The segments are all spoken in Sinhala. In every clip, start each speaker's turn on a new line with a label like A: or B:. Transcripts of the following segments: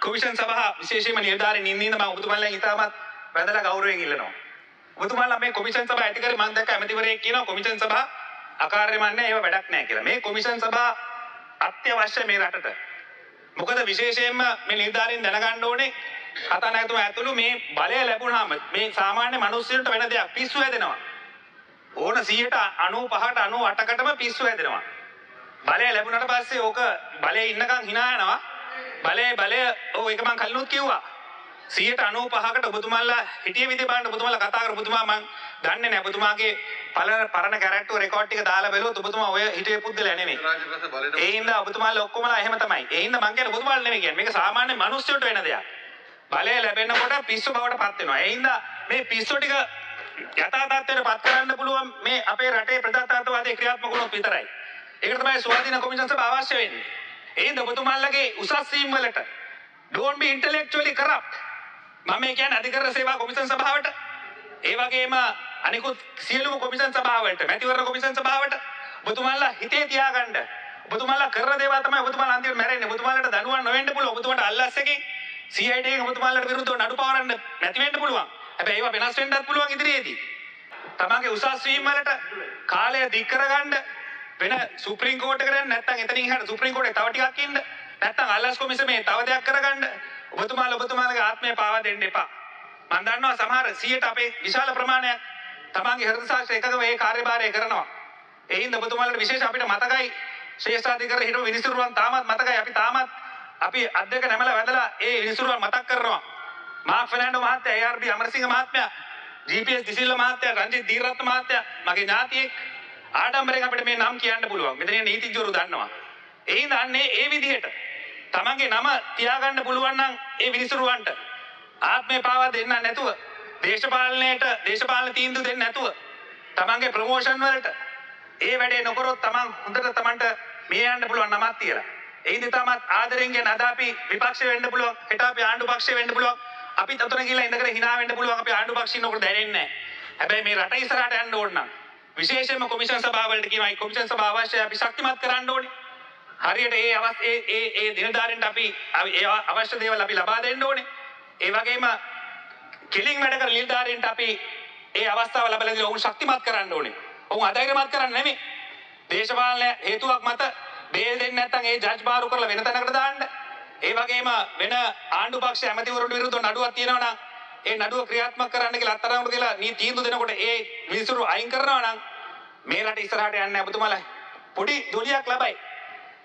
A: කොමිෂන් සභාව විශේෂයෙන්ම නිලධාරීන් ඉන්නින්ද මම ඔබතුමාලා ඉතාමත් වැදලා ගෞරවයෙන් ඉල්ලනවා. ඔබතුමාලා මේ කොමිෂන් සභාව ඇති කරේ මම දැක්ක ඇමතිවරයෙක් කියනවා කොමිෂන් සභාව අකාර්යමන්නේ ඒව වැඩක් නැහැ කියලා. මේ කොමිෂන් සභාව අත්‍යවශ්‍ය මේ රටට. මොකද විශේෂයෙන්ම මේ නිලධාරීන් දැනගන්න ඕනේ කතානායකතුමා ඇතුළු මේ බලය ලැබුණාම මේ සාමාන්‍ය මිනිස්සුන්ට වෙන දෙයක් පිස්සු හැදෙනවා. ඕන 95ට 98කටම පිස්සු හැදෙනවා. බලය ලැබුණාට පස්සේ ඕක බලයේ ඉන්නකම් hina යනවා. බලය ඕ ඒක මම කලිනුත් කිව්වා. 95කට ඔබතුමාලා හිටිය විදිහ බලන්න ඔබතුමාලා කතා කර ඔබතුමා මම දන්නේ නැහැ ඔබතුමාගේ පරණ කැරක්ටර් රෙකෝඩ් ටික දාලා බැලුවොත් ඔබතුමා ඔය හිටියේ පුද්දලයා නෙමෙයි. ඒ හින්දා ඔබතුමාලා ඔක්කොමලා එහෙම තමයි. ඒ හින්දා මම කියන්නේ ඔබතුමාලා නෙමෙයි කියන්නේ. මේක සාමාන්‍ය මිනිස්සුන්ට වෙන දෙයක්. බලය ලැබෙනකොට පිස්සු බවට පත් වෙනවා. ඒ හින්දා මේ පිස්සු ටික යථා තත්ත්වයට පත් කරන්න පුළුවන් මේ අපේ රටේ ප්‍රජාතන්ත්‍රවාදී ක්‍රියාත්මක වුණොත් විතරයි. ඒකට තමයි ස්වාධීන කොමිෂන් සභාව අවශ්‍ය වෙන්නේ. ඒ හින්දා ඔබතුමාලගේ උසස් වීම් වලට don't be intellectually corrupt. මම කියන්නේ අධිකරණ සේවා කොමිෂන් සභාවට ඒ වගේම අනිකුත් සියලුම කොමිෂන් සභාවලට මැතිවරණ කොමිෂන් සභාවට ඔබතුමාලා හිතේ තියාගන්න. ඔබතුමාලා කරන දේවල් තමයි ඔබතුමාලා අන්තිමට මැරෙන්නේ. ඔබතුමාලට දඬුවම් නොවෙන්න පුළුවන්. ඔබතුමාට අල්ලස් එකකින් CID එකෙන් ඔබතුමාලට විරුද්ධව නඩු පවරන්න නැති වෙන්න පුළුවන්. හැබැයි ඒවා වෙනස් වෙන්නත් පුළුවන් ඉදිරියේදී. තමන්ගේ උසස් වීම් වලට කාලය දික් කරගන්න වෙන සුප්‍රීම කෝට් එකට යන්න නැත්නම් එතනින් එහාට සුප්‍රීම කෝට් එකේ තව ටිකක් ඉන්න නැත්නම් අල්ලස් කොමිසමේ තව දෙයක් කරගන්න ඔබතුමාලගේ ආත්මය පාවා දෙන්න එපා. මම දන්නවා සමහර 100ට අපේ විශාල ප්‍රමාණයක් තමන්ගේ හෘද සාක්ෂි එකක මේ කාර්යභාරය කරනවා. ඒ හින්දා ඔබතුමාලට විශේෂ අපිට මතකයි ශ්‍රේෂ්ඨාධිකාරී හිටපු විනිසුරුවන් තාමත් මතකයි අපි අධ්‍යක්ෂක නැමලා වැඳලා ඒ විනිසුරුවන් මතක් කරනවා. මාක් ෆර්නෑන්ඩෝ මහත්තයා ARB අමරසිංහ මහත්මයා GPS දිසිල්ල මහත්තයා රංජිත් දීරත්න මහත්තයා මගේ ඥාතියෙක් ආඩම්බරයෙන් අපිට මේ නම් කියන්න පුළුවන්. මෙතන ඉන්න නීතිඥවරු දන්නවා. ඒ හින්දා අන්නේ ඒ විදිහට තමන්ගේ නම තියාගන්න පුළුවන් නම් ඒ විනිසුරුවන්ට ආත්මය පාවා දෙන්න නැතුව දේශපාලන තීන්දුව දෙන්න නැතුව තමන්ගේ ප්‍රොමෝෂන් වලට ඒ වැඩේ නොකරොත් තමන් හොඳට තමන්ට මේ යන්න පුළුවන් නමක් තියලා. ඒ හින්දා තමත් ආදරෙන් කියන අද අපි විපක්ෂ වෙන්න පුළුවන්. හෙට අපි ආණ්ඩු පක්ෂය වෙන්න පුළුවන්. අපි තතන ගිහලා ඉඳගෙන hina වෙන්න පුළුවන්. අපි ආණ්ඩු පක්ෂින් උකට දැනෙන්නේ නැහැ. හැබැයි මේ රට ඉස්සරහට යන්න ඕන නම් විශේෂයෙන්ම කොමිෂන් සභාවලට කියනවා මේ කොමිෂන් සභාව අවශ්‍යයි. අපි ශක්තිමත් කරන්න ඕනේ. හරියට ඒ දිනදාරින්ට අපි අවශ්‍ය දේවල් අපි ලබා දෙන්න ඕනේ. ඒ වගේම කෙලින් වැඩ කරන නිලධාරීන්ට අපි ඒ අවස්ථාව ලබා දෙන්න ඔවුන් ශක්තිමත් කරන්න ඕනේ. ඔවුන් අධෛර්යමත් කරන්න නෙමෙයි. දේශපාලන හේතුවක් මත බේල් දෙන්නේ නැත්නම් ඒ ජජ් මාරු කරලා වෙන තැනකට දාන්න. ඒ වගේම වෙන ආණ්ඩු පක්ෂ ඇමතිවරුන්ට විරුද්ධව නඩුවක් තියෙනවා නම් ඒ නඩුව ක්‍රියාත්මක කරන්න කියලා අත්තරංගුට කියලා තීන්දුව දෙනකොට ඒ මිනිසුරු අයින් කරනවා නම් මේ රට ඉස්සරහට යන්නේ නැහැ. ඔබතුමාලා පොඩි දොලියක් ලබයි.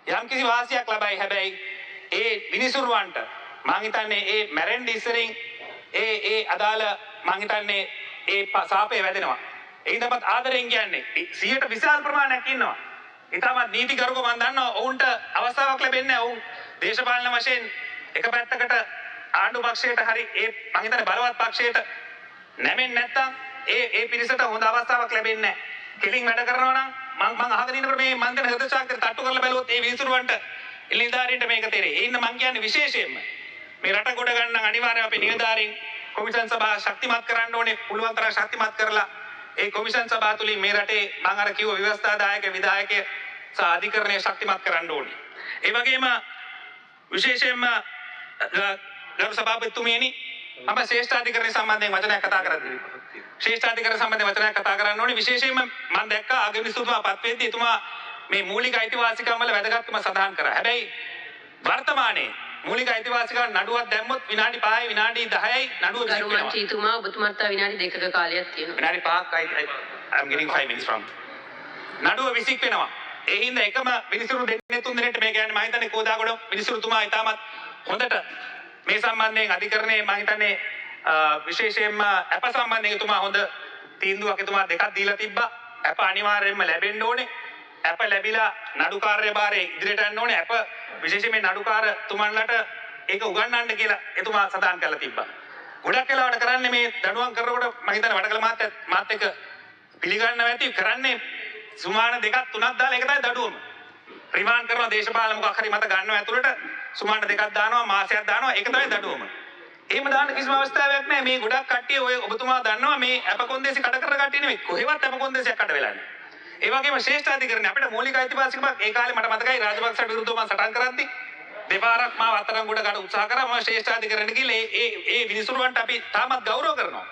A: යම්කිසි වාසියක් ලබයි. හැබැයි ඒ විනිසුරුවන්ට මං හිතන්නේ ඒ මැරෙන්න ඉස්සරින් ඒ අදාළ මං හිතන්නේ ඒ සාපේ වැදෙනවා. ඒ හින්දාපත් ආදරෙන් කියන්නේ 100ට විශාල ප්‍රමාණයක් ඉන්නවා. ඊටමත් නීතිගරුක මම දන්නවා ඔවුන්ට අවස්ථාවක් ලැබෙන්නේ නැහැ. ඔවුන් දේශපාලන වශයෙන් එක පැත්තකට ආණ්ඩු පක්ෂයට හරි ඒ මං හිතන්නේ බලවත් පක්ෂයට නැමෙන්නේ නැත්තම් ඒ පිරිසට හොඳ අවස්ථාවක් ලැබෙන්නේ නැහැ. කෙලින් වැඩ කරනවා නම් මං අහගෙන ඉන්නකොට මේ මන් දෙන හෘද ශාක්තිය තට්ටු කරලා බැලුවොත් ඒ විනිසුරුවන්ට නිලධාරීන්ට මේක තේරෙයි. ඒ හින්දා මං කියන්නේ විශේෂයෙන්ම මේ රට ගොඩ ගන්න අනිවාර්යයෙන් අපි නිලධාරීන් කොමිෂන් සභාව ශක්තිමත් කරන්න ඕනේ. පුළුවන් තරම් ශක්තිමත් කරලා ඒ කොමිෂන් සභාව තුලින් මේ රටේ මං අර කිව්ව ව්‍යවස්ථාදායක විධායක සහ අධිකරණය ශක්තිමත් කරන්න ඕනේ. ඒ වගේම විශේෂයෙන්ම ගරු සභාපතිතුමියනි අප ශ්‍රේෂ්ඨාධිකරණය සම්බන්ධයෙන් වචනයක් කතා කරද්දී ශ්‍රේෂ්ඨාධිකරණ සම්බන්ධයෙන් වචනයක් කතා කරන්න ඕනේ. විශේෂයෙන්ම මම දැක්කා ආගමිකතුමා පත් වෙද්දී එතුමා මේ මූලික අයිතිවාසිකම් වල වැදගත්කම සඳහන් කරා. හැබැයි වර්තමානයේ මූලික අයිතිවාසිකම් නඩුවක් දැම්මොත් විනාඩි 5යි විනාඩි 10යි නඩුව විසිරෙනවා.
B: මන්ත්‍රීතුමා ඔබතුමාට විනාඩි 2ක කාලයක් තියෙනවා.
A: විනාඩි 5ක් I'm getting 5 minutes from. නඩුව විසික් වෙනවා. ඒ හින්දා එකම විනිසුරු දෙන්නේ තුන් දිනට මේ කියන්නේ මම හිතන්නේ කෝදාගොඩ විනිසුරුතුමා ඉතාමත් හොඳට මේ සම්බන්ධයෙන් අධිකරණයේ මම හිතන්නේ විශේෂයෙන්ම අප සම්බන්ධයෙන් එතුමා හොඳ තීන්දුවක් එතුමා දෙකක් දීලා තිබ්බා. අප අනිවාර්යයෙන්ම ලැබෙන්න ඕනේ. අප ලැබිලා නඩු කාර්යභාරය ඉදිරියට යන්න ඕනේ. අප විශේෂයෙන් මේ නඩුකාර තුමන්ලට ඒක උගන්වන්න කියලා එතුමා සඳහන් කරලා තිබ්බා. ගොඩක් වෙලාවට කරන්නේ මේ දඬුවම් කරනකොට මම හිතන්නේ වඩකල මාත් එක්ක පිළිගන්නව ඇති කරන්නේ සුමාන දෙකක් තුනක් දාලා ඒක තමයි දඬුවම. රිමාන්ඩ් කරනවා දේශපාලන මොකක් හරි මත ගන්නව ඇතුළට සුමාන දෙකක් දානවා මාසයක් දානවා ඒක තමයි දඬුවම. එහෙම දාන්න කිසිම අවස්ථාවක් නැහැ. මේ ගොඩක් කට්ටිය ඔය ඔබතුමා දන්නවා මේ අප කොන්දේසි කඩ කර කට්ටිය නෙමෙයි. කොහෙවත් අප කොන්දේසියක් කඩ වෙලා නැහැ. ඒ වගේම ශ්‍රේෂ්ඨාධිකරණය අපිට මූලික අයිතිවාසිකමක් ඒ කාලේ මට මතකයි රාජපක්ෂට විරුද්ධව මම සටන් කරද්දී දෙපාරක් මාව අත්අඩංගුවට ගන්න උත්සාහ කරා. මම ශ්‍රේෂ්ඨාධිකරණයට ගිහලා ඒ විනිසුරුවන්ට අපි තාමත් ගෞරව කරනවා.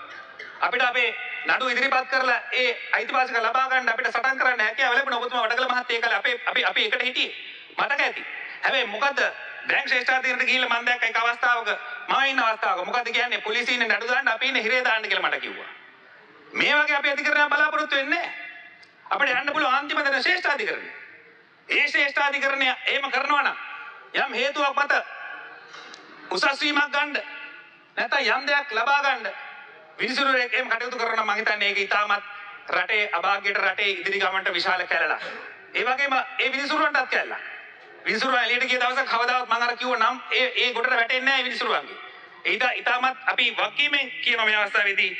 A: අපිට අපේ නඩු ඉදිරිපත් කරලා ඒ අයිතිවාසිකම් ලබා ගන්න අපිට සටන් කරන්න හැකියාව ලැබුණා. ඔබතුමා වඩකල මහත්තයා ඒ කාලේ අපි එකට හිටියේ. මතක ඇති. හැබැයි මොකද්ද දැන් ශ්‍රේෂ්ඨාධිකරණයට ගිහිල්ලා මම දැක්ක එක අවස්ථාවක මම ඉන්න අවස්ථාවක මොකද්ද කියන්නේ පොලිසියෙන් නඩු දාන්න අපි ඉන්නේ හිරේ දාන්න කියලා මට කිව්වා. මේ වගේ අපි අධිකරණයක් බලාපොරොත්තු වෙන්නේ නැහැ. අපිට යන්න පුළුවන් අන්තිම දන ශ්‍රේෂ්ඨාධිකරණය. ඒ ශ්‍රේෂ්ඨාධිකරණය එහෙම කරනවා නම් යම් හේතුවක් මත උසස් වීමක් ගන්න නැත්නම් යම් දෙයක් ලබා ගන්න විනිසුරුවෙක් එහෙම කටයුතු කරනවා නම් මම හිතන්නේ ඒක ඉතාමත් රටේ අභාග්‍යයට රටේ ඉදිරි ගමනට විශාල කැලලක්. ඒ වගේම ඒ විනිසුරුවන්ටත් කැලලක්. විනිසුරුවන් එළියට ගිය දවසක් කවදාවත් මම අර කිව්ව නම් ඒ ගොඩට වැටෙන්නේ නැහැ විනිසුරුවන්ගේ. ඒක ඉතාමත් අපි වගකීමෙන් කියන මේ අවස්ථාවේදී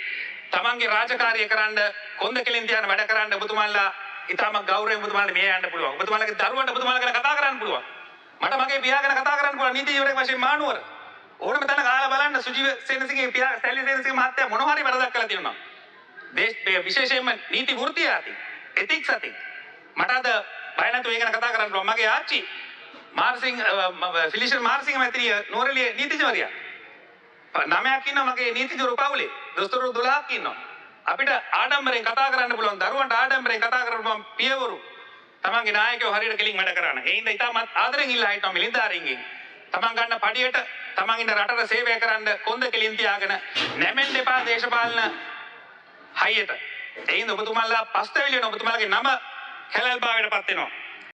A: තමන්ගේ රාජකාරිය කරන්න කොන්ද කෙලින් තියන වැඩ කරන්න ඔබතුමාලා ඉතාමත් ගෞරවයෙන් ඔබතුමාලා මේ යන්න පුළුවන්. ඔබතුමාලගේ දරුවන්ට ඔබතුමාලා ගැන කතා කරන්න පුළුවන්. මට මගේ පියා ගැන කතා කරන්න පුළුවන්. නීතිඥවරයෙක් වශයෙන් මානුවර ඕනම තැන කාලා බලන්න සුජීව සේනසිංහගේ පියා සැලි සේනසිංහ මහත්තයා මොනවා හරි වැරදක් කළා තියෙනවා. විශේෂයෙන්ම නීති වෘත්තිය ඇති එතික්ස් ඇති. මට අද බය නැතුව ඒ ගැන කතා කරන්න පුළුවන්. මගේ ආච්චි මාර්සිං ෆිලිෂර් මාර්සිංහ මැතිරිය නෝරලිය නීතිඥවරියා. 9ක් ඉන්නවා මගේ නීතිඥවරු පවුලේ. දොස්තරවරු 12ක් ඉන්නවා. අපිට ආඩම්බරෙන් කතා කරන්න පුළුවන්. දරුවන්ට ආඩම්බරෙන් කතා කරන්න පුළුවන් පියවරු. තමන්ගේ නායකයෝ හරියට කෙලින් වැඩ කරන. ඒ හින්දා ඉතාමත් ආදරෙන් ඉල්ලා හිටනවා මිලින්දාරින්ගෙන්. තමන් ගන්න පඩියට තමන් ඉන්න රටට සේවය කරන්න කොන්ද කෙලින් තියාගෙන නැමෙන්න එපා දේශපාලන හයියට. ඒ හින්දා ඔබතුමාලා පස්තවිලියන ඔබතුමාලගේ නම කැලල්භාවයටපත් වෙනවා.